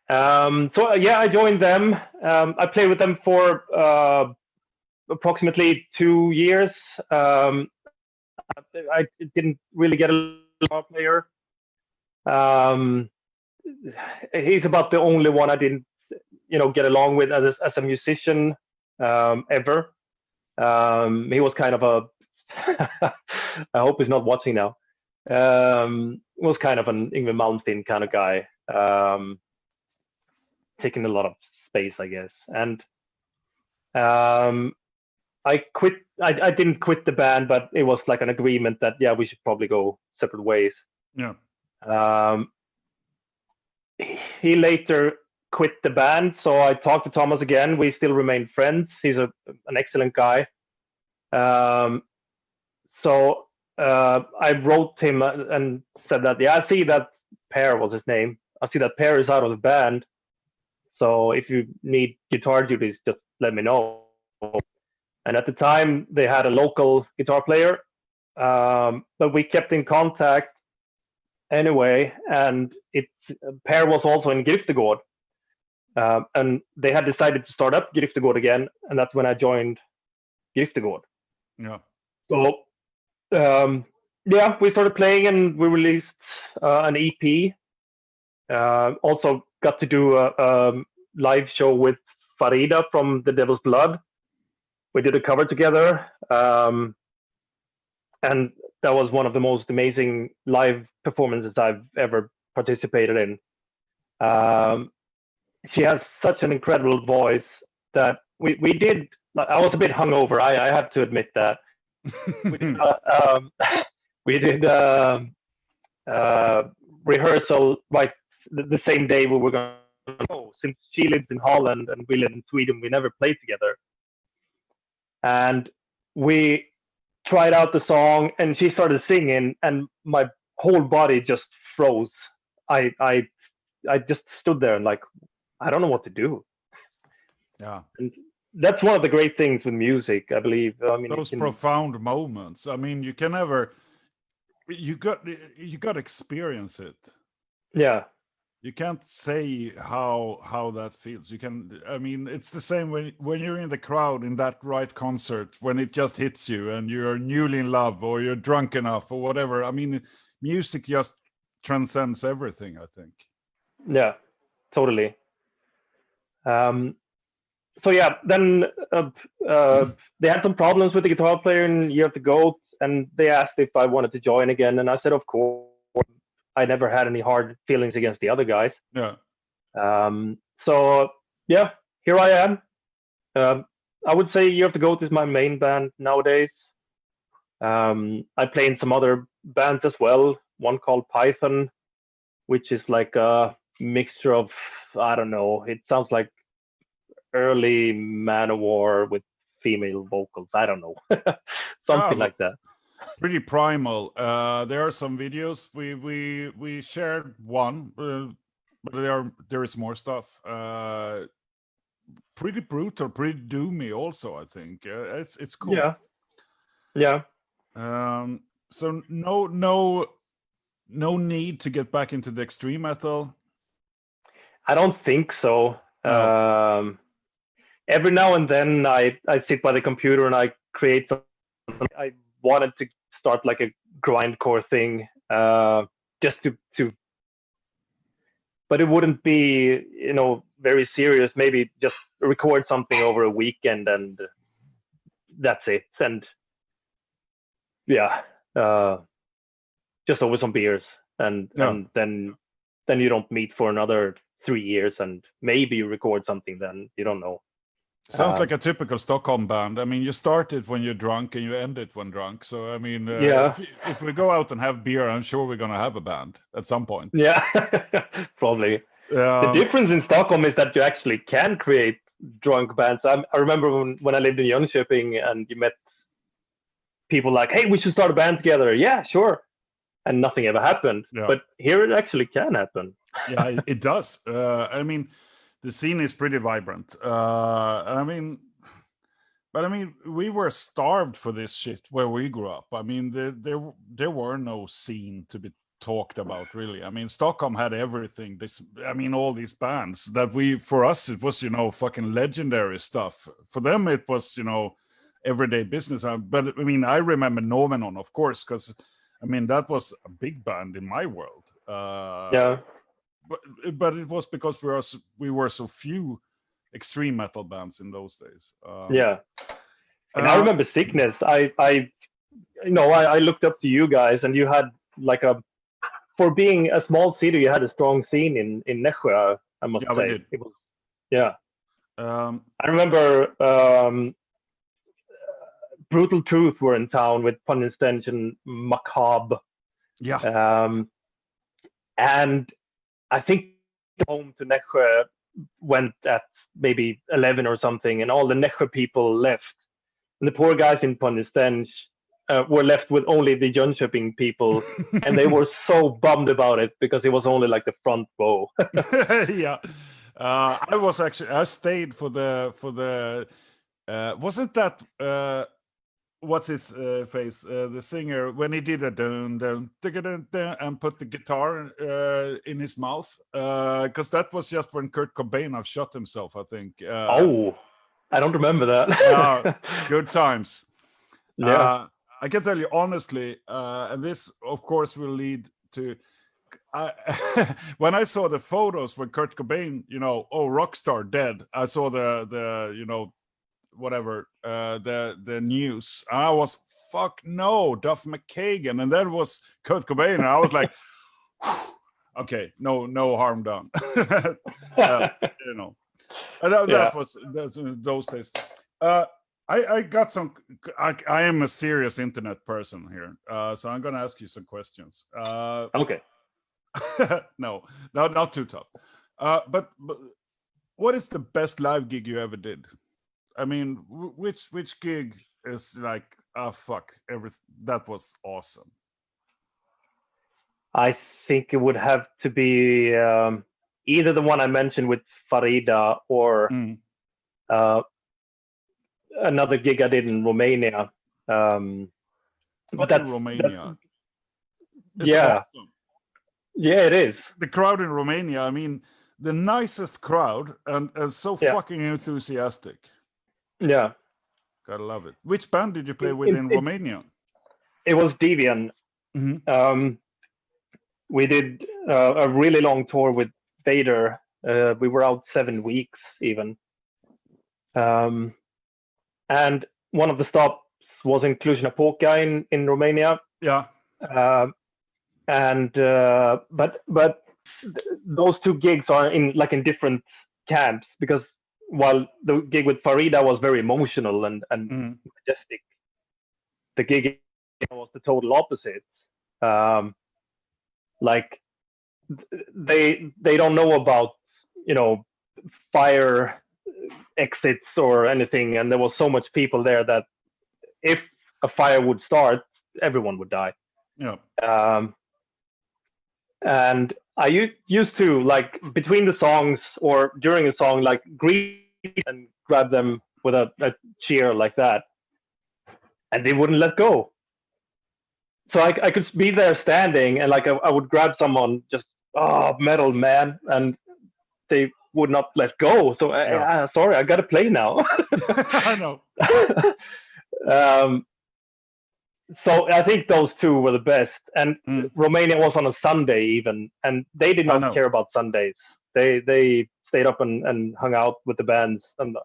So yeah, I joined them. I played with them for approximately 2 years. I didn't really get a guitar player. He's about the only one I didn't, get along with as a musician ever. He was kind of a, I hope he's not watching now. Was kind of an Yngwie Malmsteen kind of guy, taking a lot of space, I guess. And I quit. I didn't quit the band, but it was like an agreement that we should probably go separate ways. Yeah. He later quit the band, so I talked to Thomas again. We still remain friends. He's an excellent guy. So I wrote him and said that, I see that Per was his name. I see that Per is out of the band. So if you need guitar duties, just let me know. And at the time, they had a local guitar player, but we kept in contact anyway. And Per was also in Giftegård. And they had decided to start up Giftegård again. And that's when I joined Giftegård. Yeah. So, we started playing and we released an EP. Also got to do a live show with Farida from The Devil's Blood. We did a cover together. And that was one of the most amazing live performances I've ever participated in. She has such an incredible voice that we did. I was a bit hungover. I have to admit that. We did rehearsal right the same day we were going to go. Since she lives in Holland and we live in Sweden, we never played together. And we tried out the song, and she started singing, and my whole body just froze. I just stood there and like, I don't know what to do. Yeah. And that's one of the great things with music, I believe. I mean, those profound moments. I mean, you can never. You got to experience it. Yeah. You can't say how that feels. You can. I mean, it's the same when you're in the crowd in that right concert, when it just hits you and you're newly in love or you're drunk enough or whatever. I mean, music just transcends everything, I think. Yeah, totally. So yeah, then they had some problems with the guitar player in Year of the Goat, and they asked if I wanted to join again, and I said, of course. I never had any hard feelings against the other guys. Yeah. So yeah, here I am. I would say Year of the Goat is my main band nowadays. I play in some other bands as well. One called Python, which is like a mixture of, I don't know, it sounds like early Manowar with female vocals. I don't know. Something like that. Pretty primal. There are some videos. We shared one, but there is more stuff. Pretty brutal, pretty doomy also, I think. It's cool. Yeah. So no need to get back into the extreme metal. I don't think so. No. Every now and then I sit by the computer and I create something. I wanted to start like a grindcore thing, just to, but it wouldn't be, very serious. Maybe just record something over a weekend and that's it. And yeah, just over some beers and then you don't meet for another 3 years and maybe you record something, then you don't know. Sounds like a typical Stockholm band. I mean, you start it when you're drunk and you end it when drunk. So, I mean, if we go out and have beer, I'm sure we're going to have a band at some point. Yeah, probably. The difference in Stockholm is that you actually can create drunk bands. I remember when I lived in Jönköping and you met people like, hey, we should start a band together. Yeah, sure. And nothing ever happened. Yeah. But here it actually can happen. Yeah, it does. I mean, the scene is pretty vibrant. I mean, but I mean, we were starved for this shit where we grew up. I mean, there were no scene to be talked about, really. I mean, Stockholm had everything. I mean, all these bands that for us, it was, fucking legendary stuff. For them, it was, everyday business. But I mean, I remember Nomenon, of course, because I mean, that was a big band in my world. Yeah. But it was because we were so few extreme metal bands in those days. Yeah. And I remember Sickness. I looked up to you guys, and you had like for being a small city, you had a strong scene in Nässjö, I must say. We did. It was, yeah. I remember Brutal Truth were in town with Pun Extension, Macabre. Yeah. And I think home to Nässjö went at maybe 11 or something, and all the Nässjö people left. And the poor guys in Pun Extension were left with only the Jönköping people, and they were so bummed about it because it was only like the front row. Yeah. I stayed for the wasn't that what's his face, the singer, when he did a dun dun dun dun and put the guitar in his mouth, because that was just when Kurt Cobain have shot himself, I think. I don't remember that. Good times. Yeah. I can tell you honestly, and this of course will lead to when I saw the photos when Kurt Cobain, rockstar dead, I saw the whatever, the news. I was, fuck no, Duff McKagan, and then was Kurt Cobain, and I was like, okay, no harm done. That was those days. I got some. I am a serious internet person here, so I'm gonna ask you some questions. Okay. No, not too tough. But what is the best live gig you ever did? I mean, which gig is like, fuck, that was awesome? I think it would have to be either the one I mentioned with Farida or another gig I did in Romania. But in Romania. Yeah. Awesome. Yeah, it is. The crowd in Romania, I mean, the nicest crowd and so fucking enthusiastic. Yeah. Gotta love it. Which band did you play with in Romania? It was Devian. Mm-hmm. We did a really long tour with Vader. We were out 7 weeks even. And one of the stops was in Cluj-Napoca in Romania. Yeah. But those two gigs are in different camps, because while the gig with Farida was very emotional and majestic, the gig was the total opposite. They don't know about fire exits or anything, and there was so much people there that if a fire would start, everyone would die. Yeah. And I used to, between the songs or during a song, greet and grab them with a cheer like that, and they wouldn't let go. So I could be there standing, and I would grab someone, just metal man, and they would not let go. So sorry, I gotta play now. I know. So I think those two were the best. And Romania was on a Sunday even, and they did not care about Sundays. They stayed up and hung out with the bands and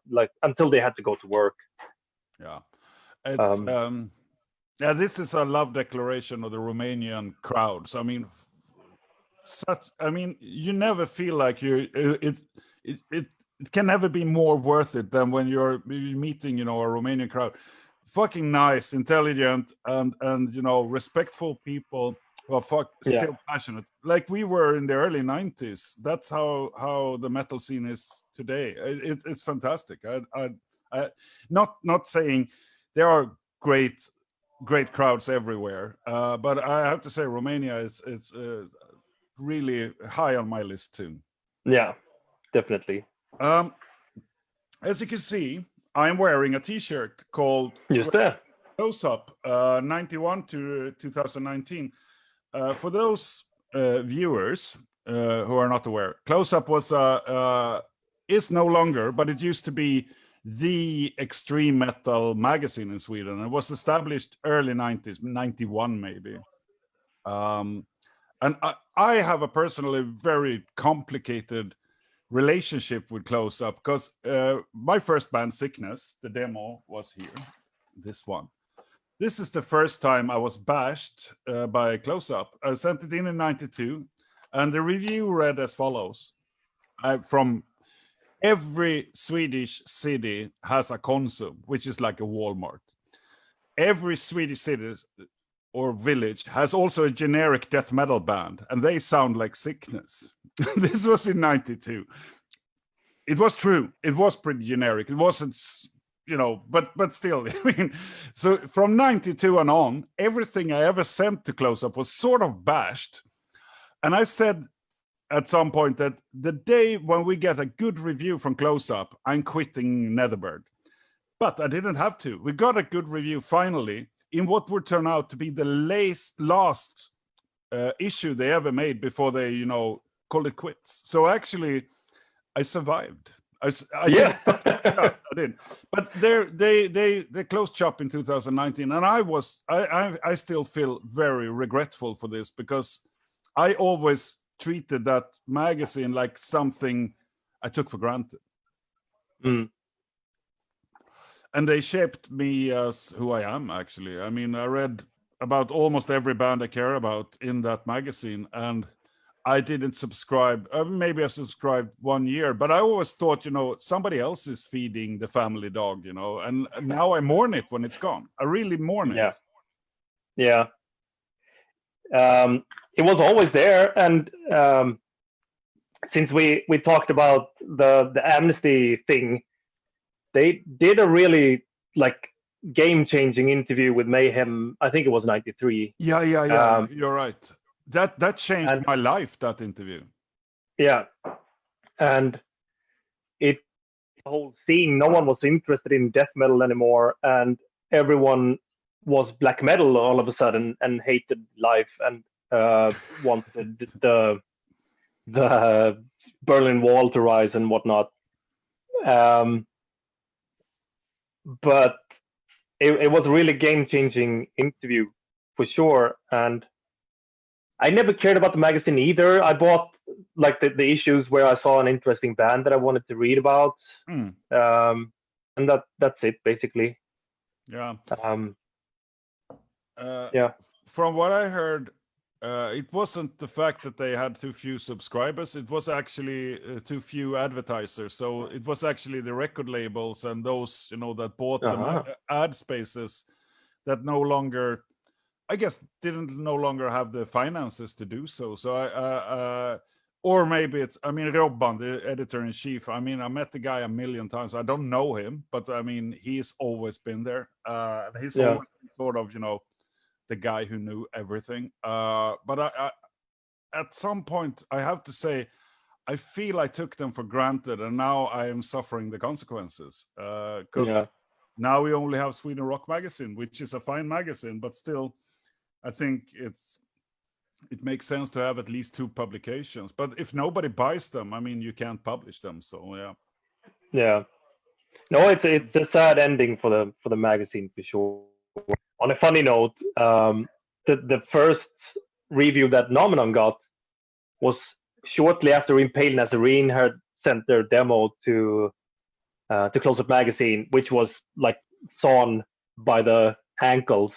until they had to go to work. Yeah. It's this is a love declaration of the Romanian crowds. I mean, you never feel like it can never be more worth it than when you're meeting, a Romanian crowd. Fucking nice, intelligent, and respectful people. Well, fuck, Yeah. still passionate, like we were in the early '90s. That's how the metal scene is today. It's fantastic. I not saying there are great crowds everywhere, but I have to say Romania is really high on my list too. Yeah, definitely. As you can see, I'm wearing a T-shirt called Just there. Close Up 91 to 2019. For those viewers who are not aware, Close Up was is no longer, but it used to be the extreme metal magazine in Sweden. It was established early 90s, 91 maybe. And I have a personally very complicated relationship with Close Up because my first band, Sickness, the demo was here, this one. This is the first time I was bashed by Close Up. I sent it in '92, and the review read as follows. From every Swedish city has a Konsum, which is like a Walmart. Every Swedish city or village has also a generic death metal band, and they sound like Sickness. This was in '92. It was true. It was pretty generic. It wasn't, but still, I mean, so from '92 and on, everything I ever sent to Close Up was sort of bashed. And I said at some point that the day when we get a good review from Close Up, I'm quitting NETHERBIRD. But I didn't have to. We got a good review finally in what would turn out to be the last issue they ever made before they, called it quits. So actually, I survived. I Yeah. didn't. But they closed shop in 2019, and I still feel very regretful for this because I always treated that magazine like something I took for granted. Mm. And they shaped me as who I am, actually. I mean, I read about almost every band I care about in that magazine, and I didn't subscribe. Maybe I subscribed 1 year, but I always thought, somebody else is feeding the family dog, and now I mourn it when it's gone. I really mourn it. Yeah. It was always there. And since we talked about the amnesty thing, they did a really game-changing interview with Mayhem. I think it was '93. Yeah. You're right. That changed my life, that interview. Yeah. And the whole scene, no one was interested in death metal anymore, and everyone was black metal all of a sudden and hated life and wanted the Berlin Wall to rise and whatnot. But it was a really game-changing interview for sure. And I never cared about the magazine either. I bought the issues where I saw an interesting band that I wanted to read about. And that's it basically. Yeah. Yeah. From what I heard, it wasn't the fact that they had too few subscribers. It was actually too few advertisers. So it was actually the record labels and those, that bought the ad spaces that no longer, I guess, no longer have the finances to do so. So or maybe it's, Robban, the editor-in-chief, I met the guy a million times. I don't know him, but he's always been there. He's always been sort of, the guy who knew everything. But I at some point, I have to say, I feel I took them for granted, and now I am suffering the consequences. Because now we only have Sweden Rock Magazine, which is a fine magazine, but still, I think it makes sense to have at least 2 publications. But if nobody buys them, you can't publish them. So yeah. Yeah. No, it's a sad ending for the magazine for sure. On a funny note, the first review that Nomenon got was shortly after Impale Nazarene had sent their demo to Close Up magazine, which was sawn by the ankles.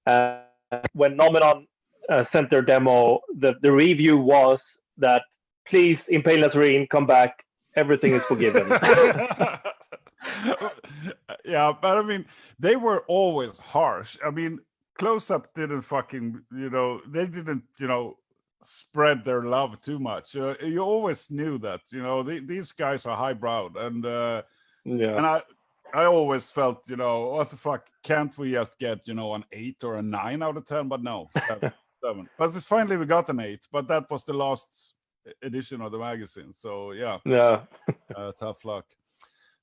When Nomenon sent their demo, the review was that, please, Impale Nazarene, come back. Everything is forgiven. Yeah, but they were always harsh. Close Up didn't fucking, they didn't, spread their love too much. You always knew that, these guys are highbrow, and Yeah. I always felt, what the fuck, can't we just get, an 8 or a 9 out of 10? But no, 7. But finally we got an 8, but that was the last edition of the magazine. So yeah, Yeah. tough luck.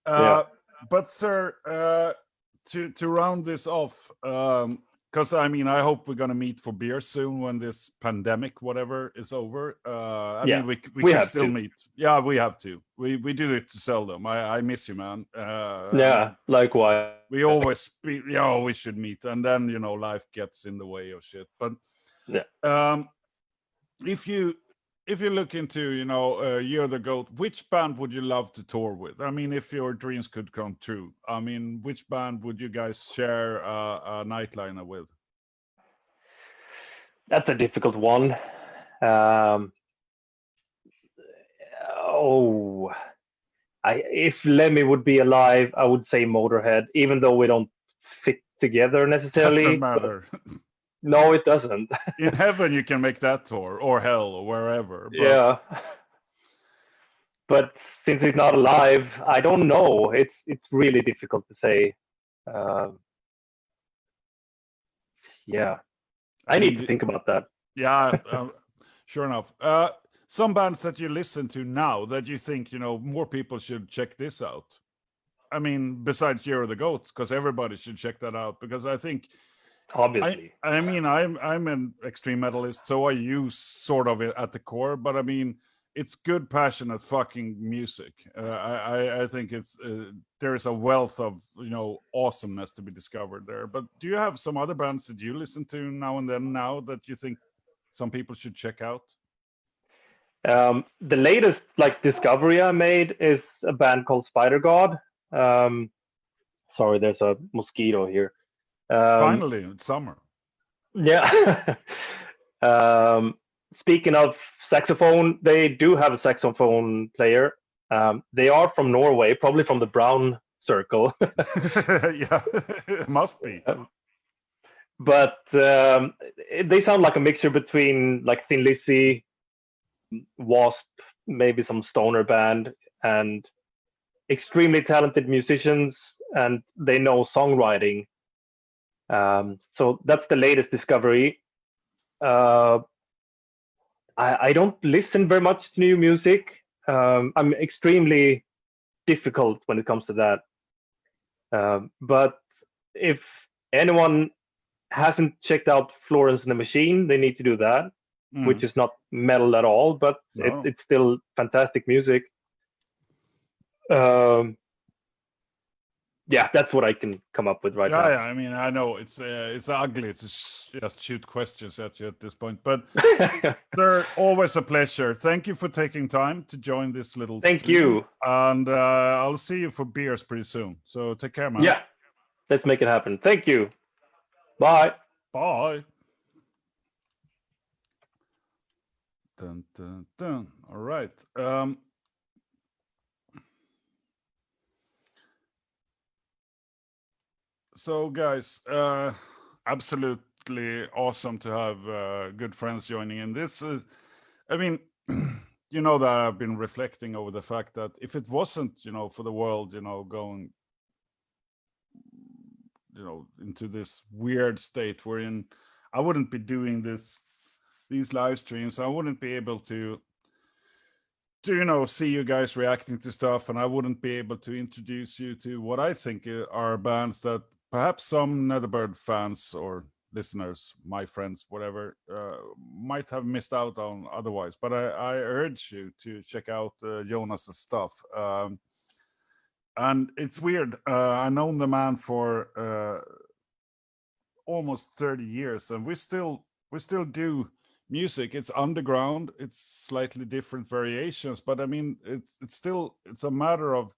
Yeah. But sir, to round this off, because I mean, I hope we're gonna meet for beer soon when this pandemic, whatever, is over. I Yeah, mean, we we can have still to. meet. Yeah, we have to. We do it to seldom. I miss you, man. Yeah, likewise. We always we should meet, and then life gets in the way of shit. But Yeah. if you look into You're the Goat, which band would you love to tour with? I mean, if your dreams could come true, I mean, which band would you guys share a nightliner with? That's a difficult one. Oh, if Lemmy would be alive, I would say Motorhead, even though we don't fit together necessarily. Doesn't matter. No, it doesn't. In heaven, you can make that tour, or hell, or wherever. But... yeah. But since he's not alive, I don't know. It's really difficult to say. Yeah, I need to think about that. Yeah, sure enough. Some bands that you listen to now that you think more people should check this out. I mean, besides You're the Goat, because everybody should check that out. Because I think, obviously, I mean, I'm an extreme metalist, so I use sort of it at the core. But I mean, it's good, passionate fucking music. I think it's there is a wealth of awesomeness to be discovered there. But do you have some other bands that you listen to now and then now that you think some people should check out? The latest discovery I made is a band called Spider God. Sorry, there's a mosquito here. Finally, it's summer. Yeah. Speaking of saxophone, they do have a saxophone player. They are from Norway, probably from the Brown Circle. Yeah, it must be. But they sound like a mixture between Thin Lizzy, Wasp, maybe some stoner band, and extremely talented musicians, and they know songwriting. So that's the latest discovery. I don't listen very much to new music. I'm extremely difficult when it comes to that. But if anyone hasn't checked out Florence and the Machine, they need to do that, which is not metal at all, but no. it's still fantastic music. Yeah, that's what I can come up with right now. Yeah, I mean, I know it's ugly to just shoot questions at you at this point, but they're always a pleasure. Thank you for taking time to join this little Thank stream. you. And I'll see you for beers pretty soon. So take care, man. Yeah, let's make it happen. Thank you. Bye. Bye. Dun, dun, dun. All right. So, guys, absolutely awesome to have good friends joining in. This is, I mean, that I've been reflecting over the fact that if it wasn't, for the world, going, into this weird state we're in, I wouldn't be doing these live streams. I wouldn't be able to see you guys reacting to stuff, and I wouldn't be able to introduce you to what I think are bands that perhaps some NETHERBIRD fans or listeners, my friends, whatever, might have missed out on otherwise. But I urge you to check out Jonas's stuff. And it's weird. I've known the man for almost 30 years, and we still do music. It's underground. It's slightly different variations, but I mean, it's a matter of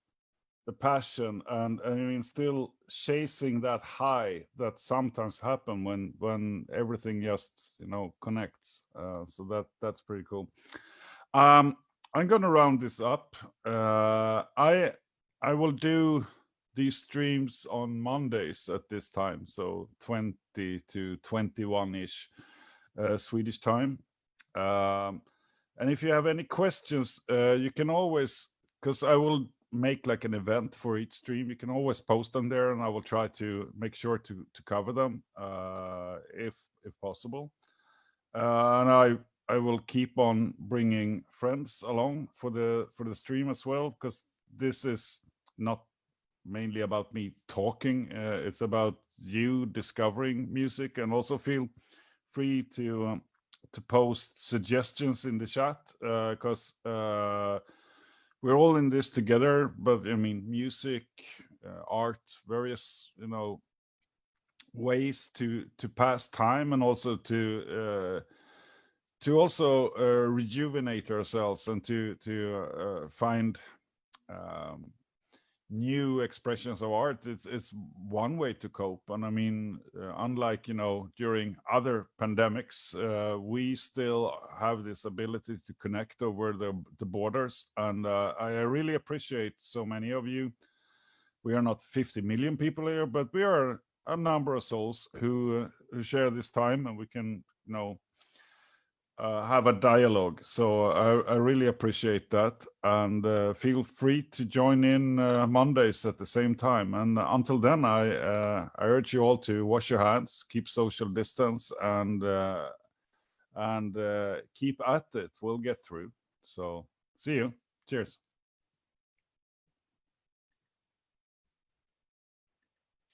the passion, and I mean, still chasing that high that sometimes happen when everything just connects. So that's pretty cool. I'm gonna round this up. I will do these streams on Mondays at this time, so 20 to 21-ish Swedish time. And if you have any questions, you can always, because I will make like an event for each stream, you can always post them there, and I will try to make sure to cover them if possible. And I will keep on bringing friends along for the stream as well, because this is not mainly about me talking. It's about you discovering music, and also feel free to post suggestions in the chat, because we're all in this together. But I mean, music, art, various ways to pass time, and also to also rejuvenate ourselves, and to find new expressions of art. It's one way to cope. And I mean, unlike during other pandemics, we still have this ability to connect over the borders, and I really appreciate so many of you. We are not 50 million people here, but we are a number of souls who share this time, and we can have a dialogue. So I really appreciate that, and feel free to join in Mondays at the same time. And until then, I urge you all to wash your hands, keep social distance, and keep at it. We'll get through. So see you. Cheers.